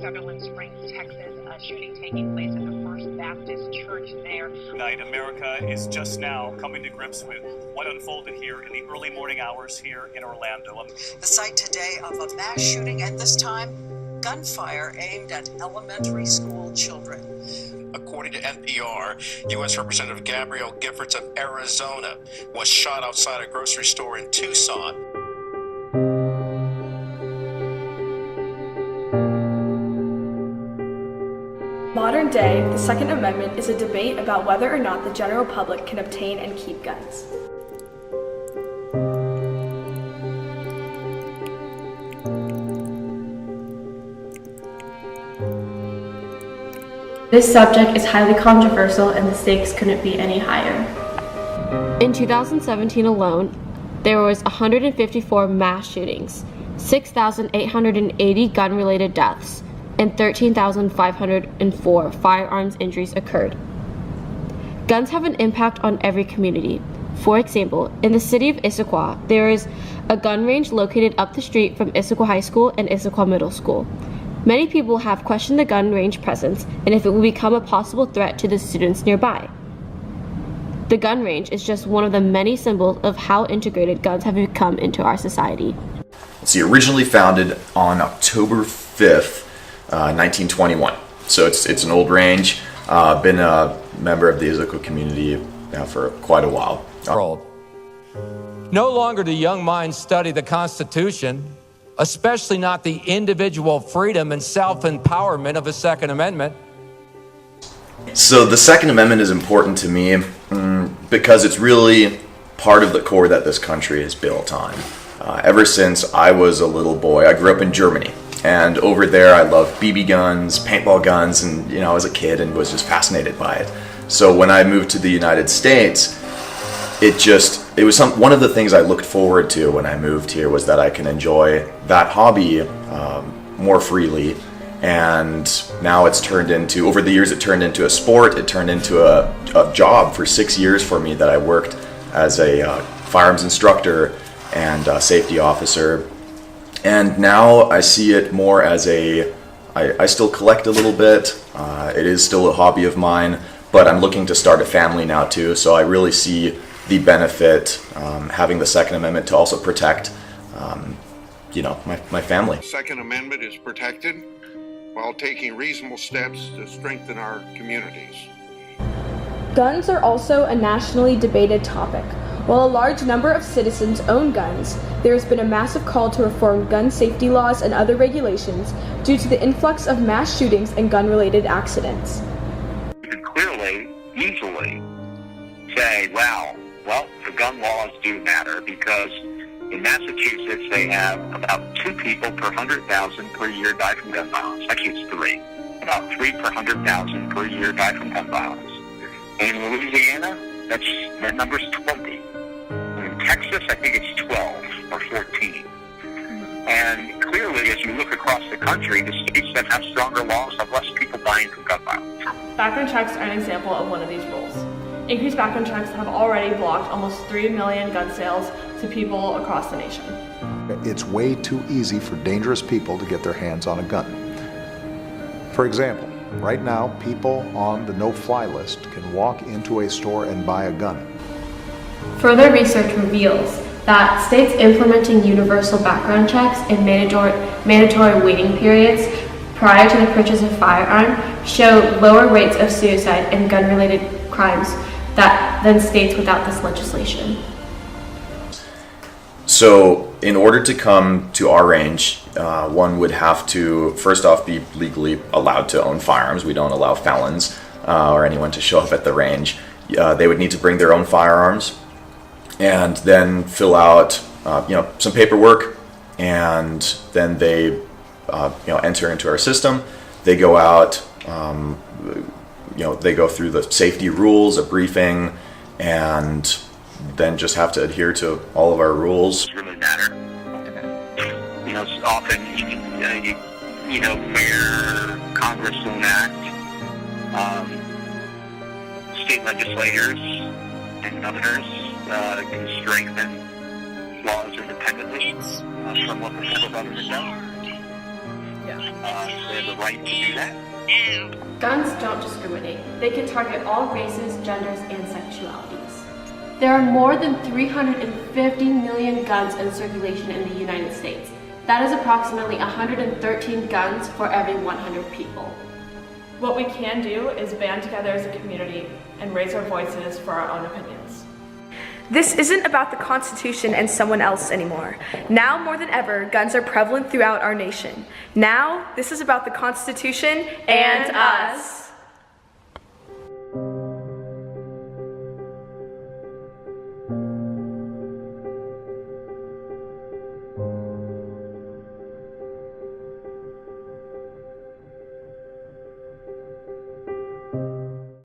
Sutherland Springs, Texas, a shooting taking place at the First Baptist Church there. Tonight, America is just now coming to grips with what unfolded here in the early morning hours here in Orlando. The site today of a mass shooting, and this time gunfire aimed at elementary school children. According to NPR, U.S. Representative Gabrielle Giffords of Arizona was shot outside a grocery store in Tucson. Modern day, the Second Amendment is a debate about whether or not the general public can obtain and keep guns. This subject is highly controversial and the stakes couldn't be any higher. In 2017 alone, there was 154 mass shootings, 6,880 gun-related deaths, and 13,504 firearms injuries occurred. Guns have an impact on every community. For example, in the city of Issaquah, there is a gun range located up the street from Issaquah High School and Issaquah Middle School. Many people have questioned the gun range presence and if it will become a possible threat to the students nearby. The gun range is just one of the many symbols of how integrated guns have become into our society. See, originally founded on October 5th, 1921. So it's an old range. Been a member of the Issaquah community now for quite a while. No longer do young minds study the Constitution, especially not the individual freedom and self-empowerment of the Second Amendment. So the Second Amendment is important to me because it's really part of the core that this country is built on. Ever since I was a little boy, I grew up in Germany. And over there, I loved BB guns, paintball guns, and I was a kid and was just fascinated by it. So when I moved to the United States, it was one of the things I looked forward to when I moved here was that I can enjoy that hobby more freely. And now it's turned into, over the years, it turned into a sport. It turned into a job for 6 years for me that I worked as a firearms instructor and safety officer. And now I see it more as I still collect a little bit. It is still a hobby of mine, but I'm looking to start a family now too. So I really see the benefit having the Second Amendment to also protect, my family. The Second Amendment is protected while taking reasonable steps to strengthen our communities. Guns are also a nationally debated topic. While a large number of citizens own guns, there has been a massive call to reform gun safety laws and other regulations due to the influx of mass shootings and gun-related accidents. You can clearly, easily say, well, the gun laws do matter because in Massachusetts they have about 2 people per 100,000 per year die from gun violence. Actually, it's 3. About 3 per 100,000 per year die from gun violence. In Louisiana, that number's 20. In Texas, I think it's 12 or 14. And clearly, as you look across the country, the states that have stronger laws have less people dying from gun violence. Background checks are an example of one of these rules. Increased background checks have already blocked almost 3 million gun sales to people across the nation. It's way too easy for dangerous people to get their hands on a gun. For example, right now, people on the no-fly list can walk into a store and buy a gun. Further research reveals that states implementing universal background checks and mandatory waiting periods prior to the purchase of firearm show lower rates of suicide and gun-related crimes than states without this legislation. So in order to come to our range, one would have to, first off, be legally allowed to own firearms. We don't allow felons or anyone to show up at the range. They would need to bring their own firearms and then fill out, some paperwork, and then they, enter into our system. They go out, they go through the safety rules, a briefing, and then just have to adhere to all of our rules. Really matter. Okay. Often, where Congress will enact, state legislators and governors can strengthen laws independently from what the federal government does. They have the right to do that. Guns don't discriminate. They can target all races, genders, and sexualities. There are more than 350 million guns in circulation in the United States. That is approximately 113 guns for every 100 people. What we can do is band together as a community and raise our voices for our own opinions. This isn't about the Constitution and someone else anymore. Now more than ever, guns are prevalent throughout our nation. Now, this is about the Constitution and us.